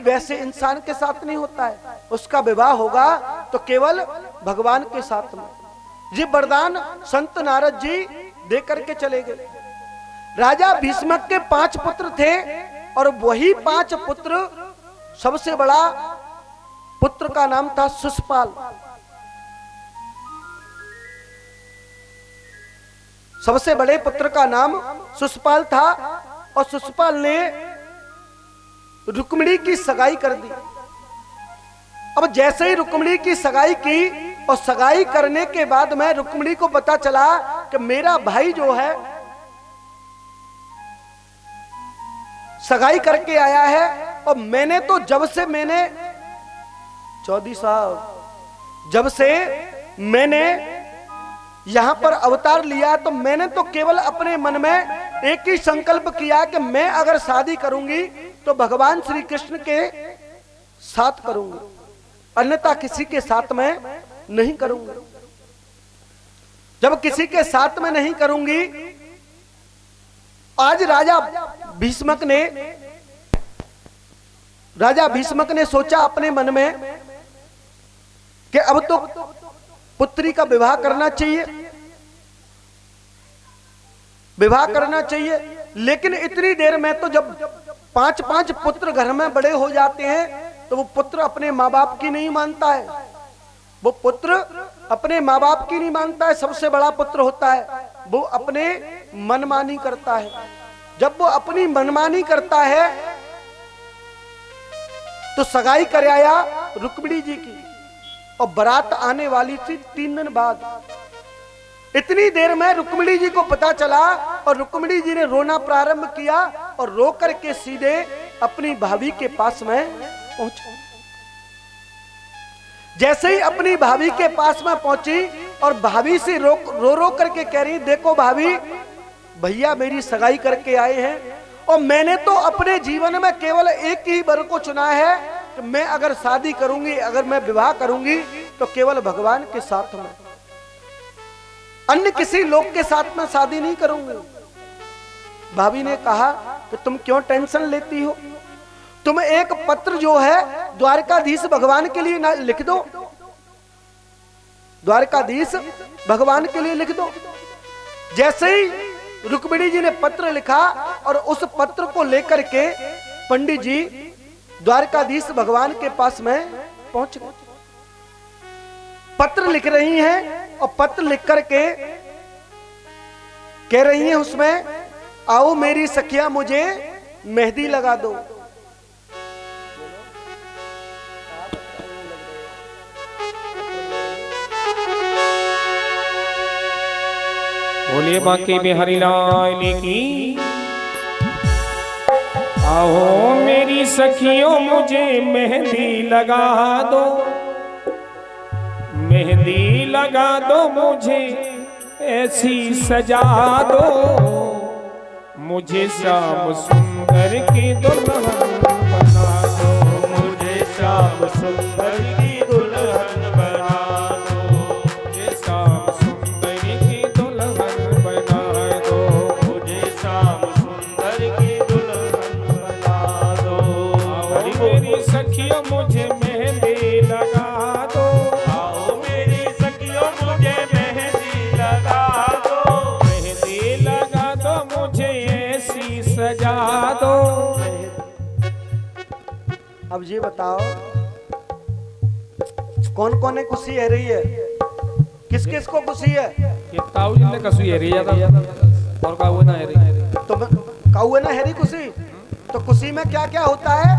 वैसे इंसान के साथ नहीं होता है, उसका विवाह होगा तो केवल भगवान के साथ में। ये वरदान संत नारद जी दे करके चले गए। राजा भीष्मक के 5 पुत्र थे और वही 5 पुत्र, सबसे बड़ा पुत्र का नाम था शिशुपाल। सबसे बड़े पुत्र का नाम शिशुपाल था और शिशुपाल ने रुक्मिणी की सगाई कर दी। अब जैसे ही रुक्मिणी की सगाई की और सगाई करने के बाद में रुक्मिणी को पता चला कि मेरा भाई जो है सगाई करके आया है, और मैंने तो जब से मैंने चौधरी साहब जब से मैंने यहां पर अवतार लिया तो मैंने तो केवल अपने मन में एक ही संकल्प किया कि मैं अगर शादी करूंगी तो भगवान श्री कृष्ण के साथ करूंगी, अन्यथा किसी के साथ में नहीं करूंगी। जब किसी के साथ में नहीं करूंगी, आज राजा भीष्मक ने सोचा अपने मन में कि अब तो पुत्री का विवाह करना चाहिए। लेकिन इतनी देर में तो जब 5-5 पुत्र घर में बड़े हो जाते हैं तो वो पुत्र अपने माँ बाप की नहीं मानता है, वो पुत्र अपने माँ बाप की नहीं मानता है। सबसे बड़ा पुत्र होता है वो अपने मनमानी करता है। जब वो अपनी मनमानी करता है तो सगाई कराया रुक्मिणी जी की, और बारात आने वाली थी 3 दिन बाद। इतनी देर में रुक्मिणी जी को पता चला और रुक्मिणी जी ने रोना प्रारंभ किया और रो करके सीधे अपनी भाभी के पास में पहुंची। जैसे ही अपनी भाभी के पास में पहुंची और भाभी से रो करके कह रही, देखो भाभी, भैया मेरी सगाई करके आए हैं और मैंने तो अपने जीवन में केवल एक ही वर को चुना है कि मैं अगर शादी करूंगी, अगर मैं विवाह करूंगी तो केवल भगवान के साथ में, अन्य किसी लोग के साथ में शादी नहीं करूंगी। भाभी ने कहा कि तुम क्यों टेंशन लेती हो, तुम एक पत्र जो है द्वारकाधीश भगवान के लिए लिख दो, द्वारकाधीश भगवान के लिए लिख दो। जैसे ही रुक्मिणी जी ने पत्र लिखा और उस पत्र को लेकर के पंडित जी द्वारकाधीश भगवान के पास में पहुंच गए। पत्र लिख रही हैं और पत्र लिख करके कह रही हैं उसमें, आओ मेरी सखिया मुझे मेहंदी लगा दो। बोलिए बाकी बिहारी लाल की। आओ मेरी सखियों मुझे मेहंदी लगा दो, मेहंदी लगा दो मुझे ऐसी सजा दो, मुझे श्याम सुंदर की दुल्हन बना दो, मुझे श्याम सुंदर की दुल्हन बना दो, मुझे श्याम सुंदर की दुल्हन बना दो, मुझे श्याम सुंदर की दुल्हन बना दो। आओ मेरी सखियों मुझे मेहंदी लगा दो, आओ मेरी सखियों मुझे मेहंदी लगा दो, मेहंदी लगा दो मुझे ऐसी सजा दो। अब ये बताओ कौन कौन है खुशी है रही है, किस किस को खुशी है? ये ताऊ जी ने कसुई है रही है और काऊ ना है रही, तो काऊ ना है रही खुशी। तो खुशी में क्या क्या होता है?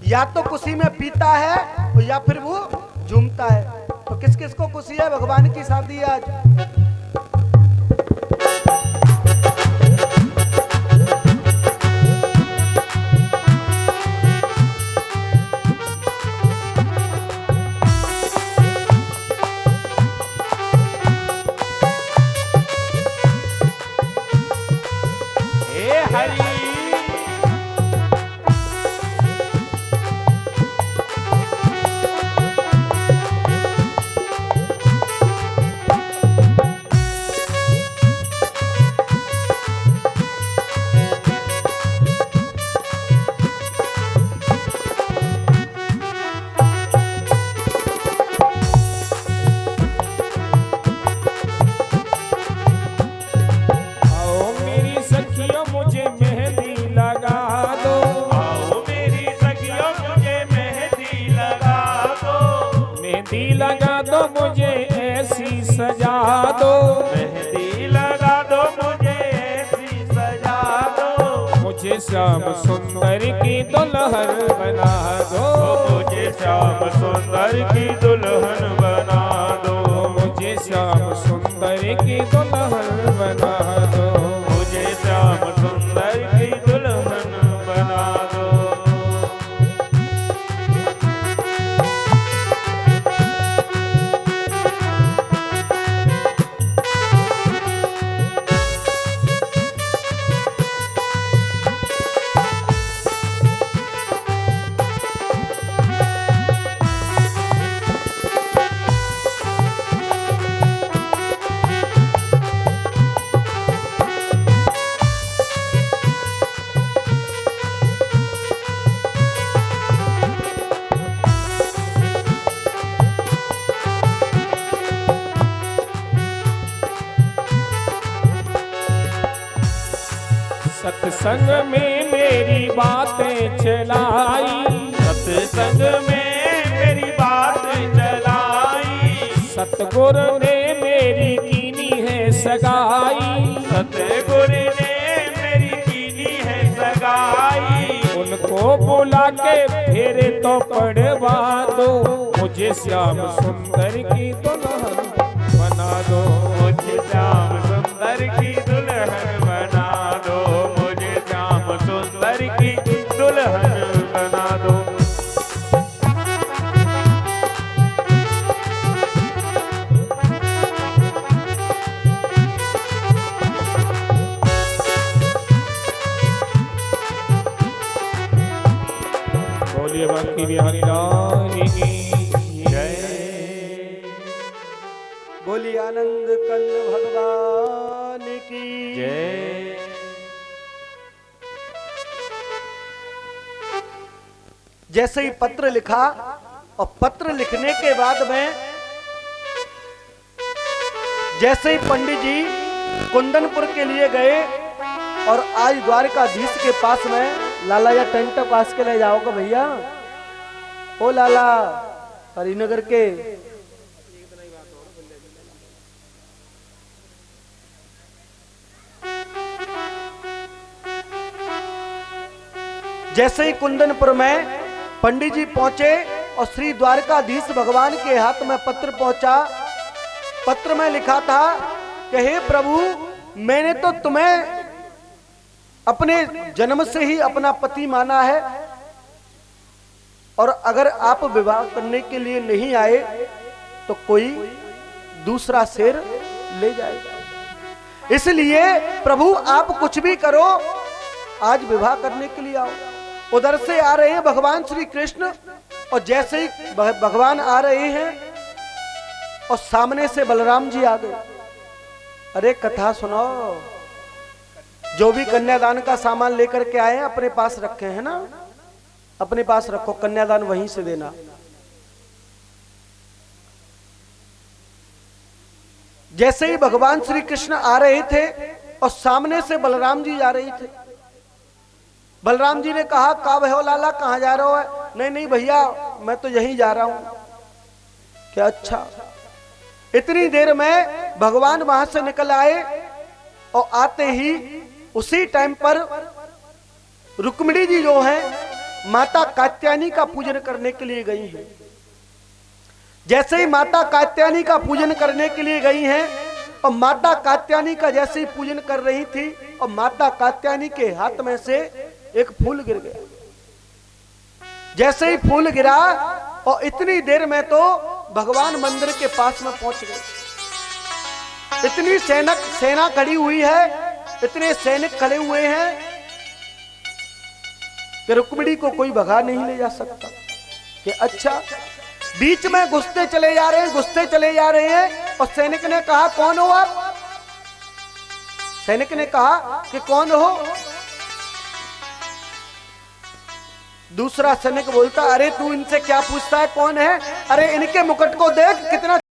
या तो खुशी में पीता है या फिर वो झूमता है। तो किस किस को खुशी है? भगवान की शादी है आज। मेहंदी लगा दो मुझे ऐसी सजा दो, मेहंदी लगा दो मुझे ऐसी सजा दो, मुझे श्याम सुंदर की दुल्हन बना दो, मुझे श्याम सुंदर की दुल्हन बना दो, मुझे श्याम सुंदर की दुल्हन बना दो, मुझे श्याम सुंदर की दुल्हन बना दो। सत्संग में मेरी बातें चलाई, सत्संग में मेरी बात चलाई, सतगुरु ने मेरी कीनी है सगाई, सतगुरु ने मेरी कीनी है सगाई, उनको बुला के फेरे तो पड़वा दो, मुझे श्याम सुंदर की दुल्हन बना दो, मुझे श्याम सुंदर की दुल्हन बना दो, मुझे श्याम सुंदर की दुल्हन बना दो। बोलिए बांके बिहारी लाल की जय। बोलिए आनंद कंद भगवान की जय। जैसे ही पत्र लिखा और पत्र लिखने के बाद में जैसे ही पंडित जी कुंदनपुर के लिए गए और आज द्वारकाधीश के पास में लाला या टेंट पास के ले जाओगे भैया, ओ लाला हरिनगर के जैसे ही कुंदनपुर में पंडित जी पहुंचे और श्री द्वारकाधीश भगवान के हाथ में पत्र पहुंचा। पत्र में लिखा था कि हे प्रभु, मैंने तो तुम्हें अपने जन्म से ही अपना पति माना है और अगर आप विवाह करने के लिए नहीं आए तो कोई दूसरा शेर ले जाएगा, इसलिए प्रभु आप कुछ भी करो, आज विवाह करने के लिए आओ। उधर से आ रहे हैं भगवान श्री कृष्ण और जैसे ही भगवान आ रहे हैं और सामने से बलराम जी आ गए। अरे कथा सुनो, जो भी कन्यादान का सामान लेकर के आए हैं अपने पास रखे हैं ना, अपने पास रखो, कन्यादान वहीं से देना। जैसे ही भगवान श्री कृष्ण आ रहे थे और सामने से बलराम जी जा रही थे, बलराम जी ने कहा का भयो लाला, कहां जा रहे हो? नहीं नहीं भैया, मैं तो यहीं जा रहा हूं। क्या अच्छा। इतनी देर में भगवान वहां से निकल आए और आते ही उसी टाइम पर रुक्मिणी जी जो हैं माता कात्यायनी का पूजन करने के लिए गई हैं। जैसे ही माता कात्यायनी का पूजन करने के लिए गई हैं और माता कात्यायनी का जैसे ही पूजन कर रही थी और माता कात्यायनी के हाथ में से एक फूल गिर गया। जैसे ही फूल गिरा और इतनी देर में तो भगवान मंदिर के पास में पहुंच गए। इतनी सेना खड़ी हुई है, इतने सैनिक खड़े हुए हैं कि रुक्मिणी को कोई भगा नहीं ले जा सकता। कि अच्छा, बीच में घुसते चले जा रहे हैं, घुसते चले जा रहे हैं और सैनिक ने कहा कौन हो आप? सैनिक ने कहा कि कौन हो? दूसरा सैनिक बोलता अरे तू इनसे क्या पूछता है, कौन है? अरे इनके मुकुट को देख, कितना